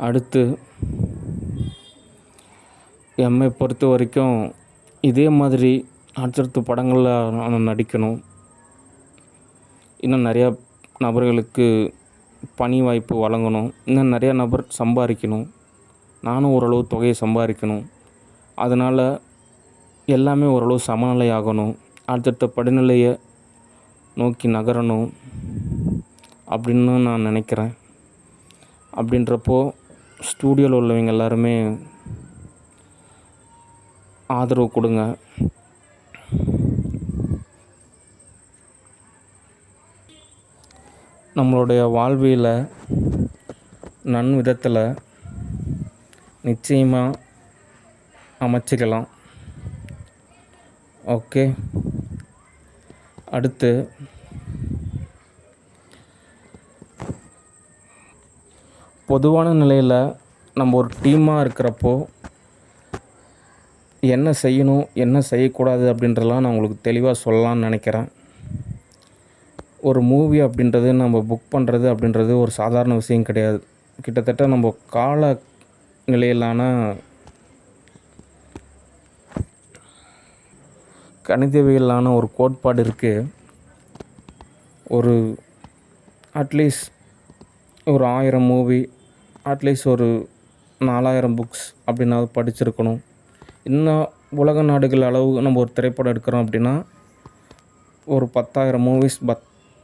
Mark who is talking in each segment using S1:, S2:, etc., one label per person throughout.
S1: அடுத்து எம்மை பொறுத்த வரைக்கும் இதே மாதிரி அடுத்தடுத்த படங்களில் நான் நடிக்கணும். இன்னும் நிறையா நபர்களுக்கு பணி வாய்ப்பு வழங்கணும். இன்னும் நிறையா நபர் சம்பாதிக்கணும். நானும் ஓரளவு தொகையை சம்பாதிக்கணும். அதனால் எல்லாமே ஓரளவு சமநிலை ஆகணும். அடுத்தடுத்த படிநிலையை நோக்கி நகரணும் அப்படின்னு நான் நினைக்கிறேன். அப்படின்றப்போ ஸ்டூடியோவில் உள்ளவங்க எல்லாருமே ஆதரவு கொடுங்க. நம்மளுடைய வாழ்வியலை நன்விதத்தில் நிச்சயமாக அமைச்சிக்கலாம். ஓகே. அடுத்து பொதுவான நிலையில் நம்ம ஒரு டீமாக இருக்கிறப்போ என்ன செய்யணும் என்ன செய்யக்கூடாது அப்படின்றலாம் நான் உங்களுக்கு தெளிவாக சொல்லலாம்னு நினைக்கிறேன். ஒரு மூவி அப்படின்றது நம்ம புக் பண்ணுறது அப்படின்றது ஒரு சாதாரண விஷயம் கிடையாது. கிட்டத்தட்ட நம்ம கால நிலையிலான கணிதவியலான ஒரு கோட்பாடு இருக்குது. ஒரு அட்லீஸ்ட் ஒரு 1000 மூவி, அட்லீஸ்ட் ஒரு 4000 புக்ஸ் அப்படின்னாவது படிச்சிருக்கணும். இன்னும் உலக நாடுகள் அளவு நம்ம ஒரு திரைப்படம் எடுக்கிறோம் அப்படின்னா ஒரு 10,000 மூவிஸ்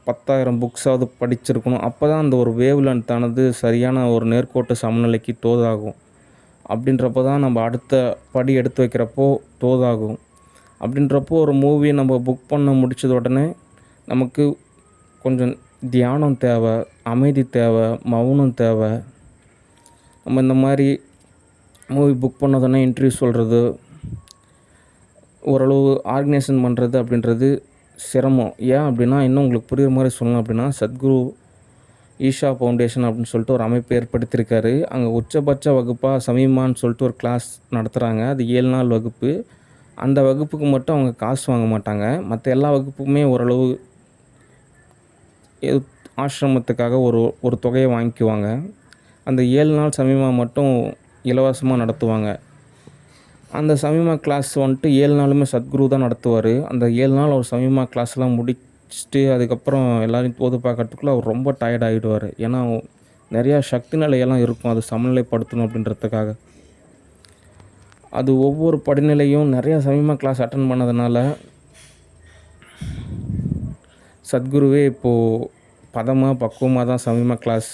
S1: 10,000 புக்ஸாவது படிச்சிருக்கணும். அப்போ தான் அந்த ஒரு வேவ் லென்த்தானது சரியான ஒரு நேர்கோட்டு சமநிலைக்கு தோதாகும். அப்படின்றப்போ தான் நம்ம அடுத்த படி எடுத்து வைக்கிறப்போ தோதாகும். அப்படின்றப்போ ஒரு மூவி நம்ம புக் பண்ண முடிச்சது உடனே நமக்கு கொஞ்சம் தியானம் தேவை, அமைதி தேவை, மௌனம் தேவை. நம்ம இந்த மாதிரி மூவி புக் பண்ணதுன்னா இன்டர்வியூ சொல்கிறது, ஓரளவு ஆர்கனைசேஷன் பண்ணுறது அப்படின்றது சிரமம். ஏன் அப்படின்னா, இன்னும் உங்களுக்கு புரிகிற மாதிரி சொல்லணும் அப்படின்னா, சத்குரு ஈஷா ஃபவுண்டேஷன் அப்படின்னு சொல்லிட்டு ஒரு அமைப்பு ஏற்படுத்தியிருக்காரு. அங்கே உச்சபட்ச வகுப்பாக சமீமான்னு சொல்லிட்டு ஒரு கிளாஸ் நடத்துகிறாங்க. அது 7 நாள் வகுப்பு. அந்த வகுப்புக்கு மட்டும் அவங்க காசு வாங்க மாட்டாங்க. மற்ற எல்லா வகுப்புக்குமே ஓரளவு ஆசிரமத்துக்காக ஒரு தொகையை வாங்கிக்குவாங்க. அந்த 7 நாள் சமீமா மட்டும் இலவசமாக நடத்துவாங்க. அந்த சமீமா கிளாஸ் வந்துட்டு 7 நாளுமே சத்குரு தான் நடத்துவார். அந்த 7 நாள் அவர் சமீமா கிளாஸ்லாம் முடிச்சுட்டு அதுக்கப்புறம் எல்லோரையும் தோது பார்க்கறதுக்குள்ளே அவர் ரொம்ப டயர்ட் ஆகிடுவார். ஏன்னா நிறையா சக்தி நிலையெல்லாம் இருக்கும் அது சமநிலைப்படுத்தணும் அப்படின்றதுக்காக. அது ஒவ்வொரு படிநிலையும் நிறையா சமீமா கிளாஸ் அட்டன் பண்ணதுனால சத்குருவே இப்போது பக்குவமாக தான் சமீமா கிளாஸ்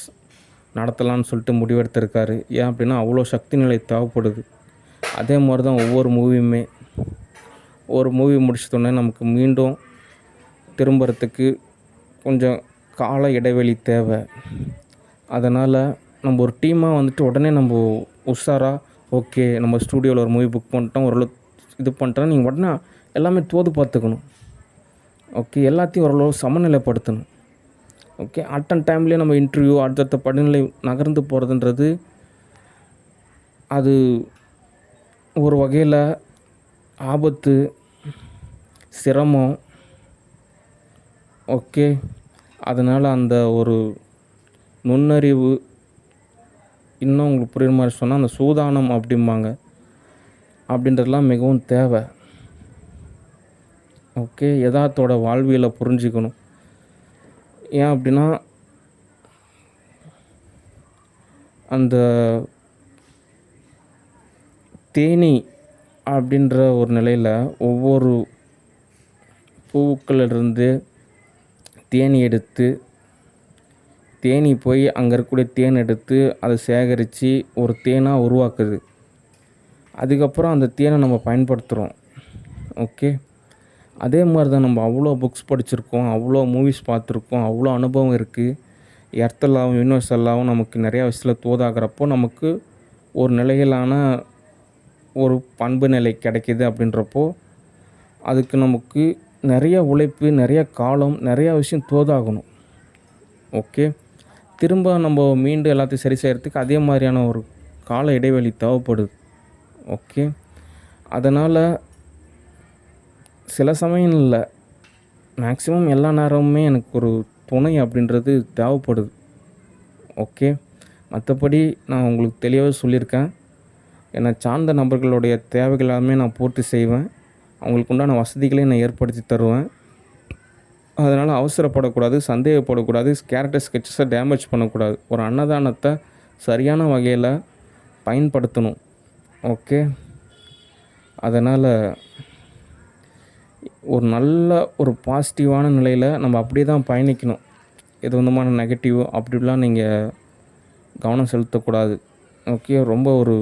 S1: நடத்தலான்னு சொல்லிட்டு முடிவெடுத்திருக்காரு. ஏன் அப்படின்னா அவ்வளோ சக்தி நிலை தேவைப்படுது. அதே மாதிரி தான் ஒவ்வொரு மூவியுமே. ஒரு மூவி முடிச்சதோடனே நமக்கு மீண்டும் திரும்புறதுக்கு கொஞ்சம் கால இடைவெளி தேவை. அதனால் நம்ம ஒரு டீமாக வந்துட்டு உடனே நம்ம உஷாராக ஓகே நம்ம ஸ்டூடியோவில் ஒரு மூவி புக் பண்ணிட்டோம், ஓரளவு இது பண்ணிட்டோம், நீங்கள் உடனே எல்லாமே தோது பார்த்துக்கணும். ஓகே, எல்லாத்தையும் ஓரளவு சமநிலைப்படுத்தணும். ஓகே, அட்டன் டைம்லேயே நம்ம இன்டர்வியூ அடுத்தடுத்த படிநிலை நகர்ந்து போகிறதுன்றது அது ஒரு வகையில் ஆபத்து, சிரமம். ஓகே, அதனால் அந்த ஒரு நுண்ணறிவு, இன்னும் உங்களுக்கு புரியுற மாதிரி சொன்னால் அந்த சூதானம் அப்படிம்பாங்க, அப்படின்றதெல்லாம் மிகவும் தேவை. ஓகே, யதார்த்தோட வாழ்வியலை புரிஞ்சிக்கணும். ஏன் அப்படின்னா அந்த தேனீ அப்படின்ற ஒரு நிலையில் ஒவ்வொரு பூக்களிலிருந்து தேனி எடுத்து தேனி போய் அங்கே இருக்கக்கூடிய தேன் எடுத்து அதை சேகரித்து ஒரு தேனாக உருவாக்குது. அதுக்கப்புறம் அந்த தேனை நம்ம பயன்படுத்துகிறோம். ஓகே, அதே மாதிரி தான் நம்ம அவ்வளோ புக்ஸ் படிச்சிருக்கோம், அவ்வளோ மூவிஸ் பார்த்துருக்கோம், அவ்வளோ அனுபவம் இருக்குது. எர்த்தலாகவும் யூனிவர்சல்லாகவும் நமக்கு நிறையா விஷயத்தில் தோதாகிறப்போ நமக்கு ஒரு நிலையிலான ஒரு பண்பு நிலை கிடைக்கிது. அப்படின்றப்போ அதுக்கு நமக்கு நிறைய உழைப்பு, நிறைய காலம், நிறையா விஷயம் தோதாகணும். ஓகே, திரும்ப நம்ம மீண்டும் எல்லாத்தையும் சரி செய்கிறதுக்கு அதே மாதிரியான ஒரு கால இடைவெளி தேவைப்படுது. ஓகே, அதனால் சில சமயங்களில் மேக்ஸிமம் எல்லா நேரமுமே எனக்கு ஒரு துணை அப்படின்றது தேவைப்படுது. ஓகே, மற்றபடி நான் உங்களுக்கு தெளிவாக சொல்லியிருக்கேன். என்னை சார்ந்த நபர்களுடைய தேவைகள் எல்லாமே நான் பூர்த்தி செய்வேன். அவங்களுக்கு உண்டான வசதிகளையும் நான் ஏற்படுத்தி தருவேன். அதனால் அவசரப்படக்கூடாது, சந்தேகப்படக்கூடாது, கேரக்டர் ஸ்கெட்சஸை டேமேஜ் பண்ணக்கூடாது. ஒரு அன்னதானத்தை சரியான வகையில் பயன்படுத்தணும். ஓகே. அதனால் ஒரு நல்ல ஒரு பாசிட்டிவான நிலையில் நம்ம அப்படியே தான் பயணிக்கணும். எது விதமான நெகட்டிவ் அப்படிலாம் நீங்கள் கவனம் செலுத்தக்கூடாது. ஓகே. ரொம்ப ஒரு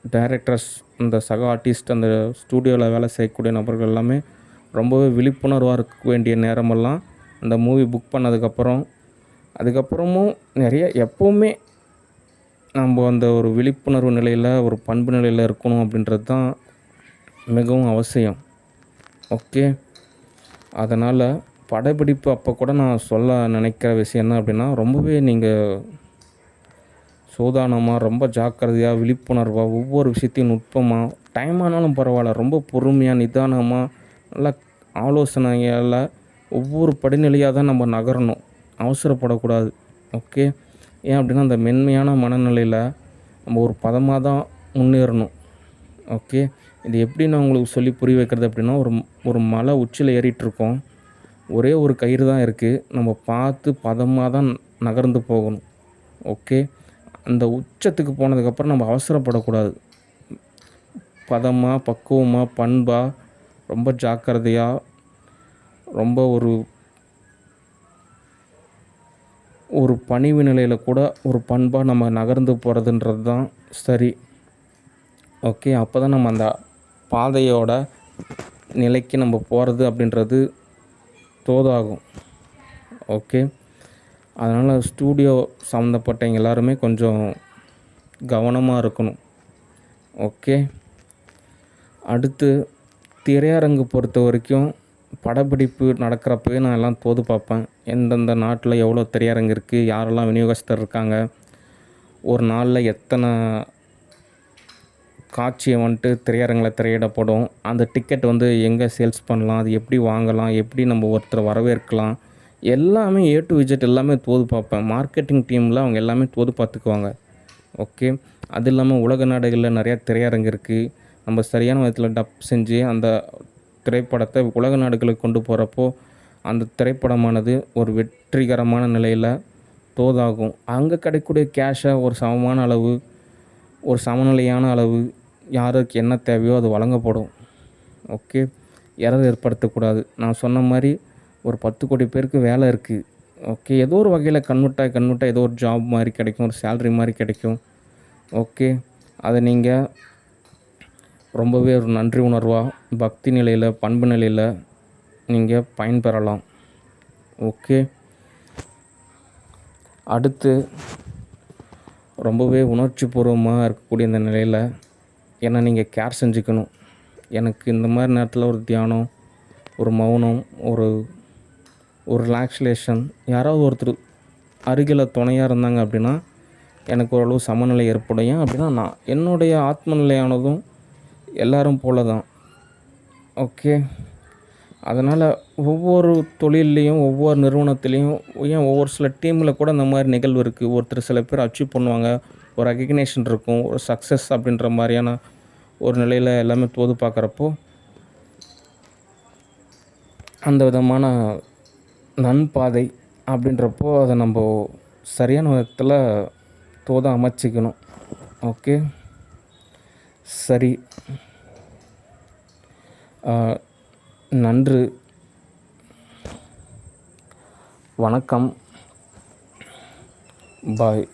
S1: டைரக்டர்ஸ், அந்த சக ஆர்டிஸ்ட், அந்த ஸ்டூடியோவில் வேலை செய்யக்கூடிய நபர்கள் எல்லாமே ரொம்பவே விழிப்புணர்வாக இருக்க வேண்டிய நேரமெல்லாம் அந்த மூவி புக் அதுக்கப்புறமும் நிறைய எப்போவுமே நம்ம அந்த ஒரு விழிப்புணர்வு நிலையில், ஒரு பண்பு நிலையில் இருக்கணும் அப்படின்றது தான் மிகவும் அவசியம். ஓகே. அதனால் படப்பிடிப்பு அப்போ கூட நான் சொல்ல நினைக்கிற விஷயம் என்ன அப்படின்னா, ரொம்பவே நீங்கள் சூதானமாக, ரொம்ப ஜாக்கிரதையாக, விழிப்புணர்வாக, ஒவ்வொரு விஷயத்தையும் நுட்பமாக, டைம் ஆனாலும் பரவாயில்ல, ரொம்ப பொறுமையாக, நிதானமாக, நல்லா ஆலோசனையால் ஒவ்வொரு படிநிலையாக தான் நம்ம நகரணும். அவசரப்படக்கூடாது. ஓகே. ஏன் அப்படின்னா, அந்த மென்மையான மனநிலையில் நம்ம ஒரு பதமாக தான் முன்னேறணும். ஓகே. இது எப்படி நான் உங்களுக்கு சொல்லி புரிய வைக்கிறது அப்படின்னா, ஒரு மலை உச்சியில் ஏறிட்டுருக்கோம். ஒரே ஒரு கயிறு தான் இருக்குது. நம்ம பார்த்து பதமாக தான் நகர்ந்து போகணும். ஓகே. அந்த உச்சத்துக்கு போனதுக்கப்புறம் நம்ம அவசரப்படக்கூடாது. பதமாக, பக்குவமாக, பண்பாக, ரொம்ப ஜாக்கிரதையாக, ரொம்ப ஒரு பணிவு நிலையில் கூட ஒரு பண்பாக நம்ம நகர்ந்து போகிறதுன்றது தான் சரி. ஓகே. அப்போ தான் நம்ம அந்த பாதையோட நிலைக்கு நம்ம போகிறது அப்படின்றது தோதாகும். ஓகே. அதனால் ஸ்டூடியோ சம்மந்தப்பட்டவங்க எல்லாருமே கொஞ்சம் கவனமாக இருக்கணும். ஓகே. அடுத்து திரையரங்கு பொறுத்த வரைக்கும் படப்பிடிப்பு நடக்கிறப்பவே நான் எல்லாம் தோது பார்ப்பேன். எந்தெந்த நாட்டில் எவ்வளோ திரையரங்கு இருக்குது, யாரெல்லாம் விநியோகஸ்தர் இருக்காங்க, ஒரு நாளில் எத்தனை காட்சியை வந்துட்டு திரையரங்கில் திரையிடப்படும், அந்த டிக்கெட் எங்கே சேல்ஸ் பண்ணலாம், அது எப்படி வாங்கலாம், எப்படி நம்ம ஒருத்தரை வரவேற்கலாம், எல்லாமே A to Z எல்லாமே தோது பார்ப்பேன். மார்க்கெட்டிங் டீமில் அவங்க எல்லாமே தோது பார்த்துக்குவாங்க. ஓகே. அது இல்லாமல் உலக நாடுகளில் நிறையா திரையரங்கு இருக்குது. நம்ம சரியான விதத்தில் டப் செஞ்சு அந்த திரைப்படத்தை உலக நாடுகளுக்கு கொண்டு போகிறப்போ அந்த திரைப்படமானது ஒரு வெற்றிகரமான நிலையில் தோதாகும். அங்கே கிடைக்கக்கூடிய கேஷை ஒரு சமநிலையான அளவு யாருக்கு என்ன தேவையோ அது வழங்கப்படும். ஓகே. எரர் ஏற்படுத்தக்கூடாது. நான் சொன்ன மாதிரி ஒரு 10 கோடி பேருக்கு வேலை இருக்குது. ஓகே. ஏதோ ஒரு வகையில் கன்வெர்ட்டாக ஏதோ ஒரு ஜாப் மாதிரி கிடைக்கும், ஒரு சேலரி மாதிரி கிடைக்கும். ஓகே. அதை நீங்கள் ரொம்பவே ஒரு நன்றி உணர்வாக, பக்தி நிலையில், பண்பு நிலையில் நீங்கள் பயன்பெறலாம். ஓகே. அடுத்து ரொம்பவே உணர்ச்சி பூர்வமாக இருக்கக்கூடிய இந்த நிலையில் என்னை நீங்கள் கேர் செஞ்சுக்கணும். எனக்கு இந்த மாதிரி நேரத்தில் ஒரு தியானம், ஒரு மௌனம், ஒரு ரிலாக்ஸேஷன், யாராவது ஒருத்தர் அருகில் துணையாக இருந்தாங்க அப்படின்னா எனக்கு ஓரளவு சமநிலை ஏற்படும். ஏன் அப்படின்னா நான் என்னுடைய ஆத்ம நிலையானதும் எல்லோரும் போல தான். ஓகே. அதனால் ஒவ்வொரு தொழில்லையும், ஒவ்வொரு நிறுவனத்துலேயும், ஏன் ஒவ்வொரு சில டீமில் கூட இந்த மாதிரி நிகழ்வு இருக்குது. ஒருத்தர் சில பேர் அச்சீவ் பண்ணுவாங்க, ஒரு ரெகக்னேஷன் இருக்கும், ஒரு சக்ஸஸ் அப்படின்ற மாதிரியான ஒரு நிலையில் எல்லாமே தோது பார்க்குறப்போ அந்த விதமான நன்பாதை அப்படின்றப்போ அதை நம்ம சரியான விதத்தில் தோத அமைச்சிக்கணும். ஓகே. சரி. நன்று. வணக்கம். பாய்.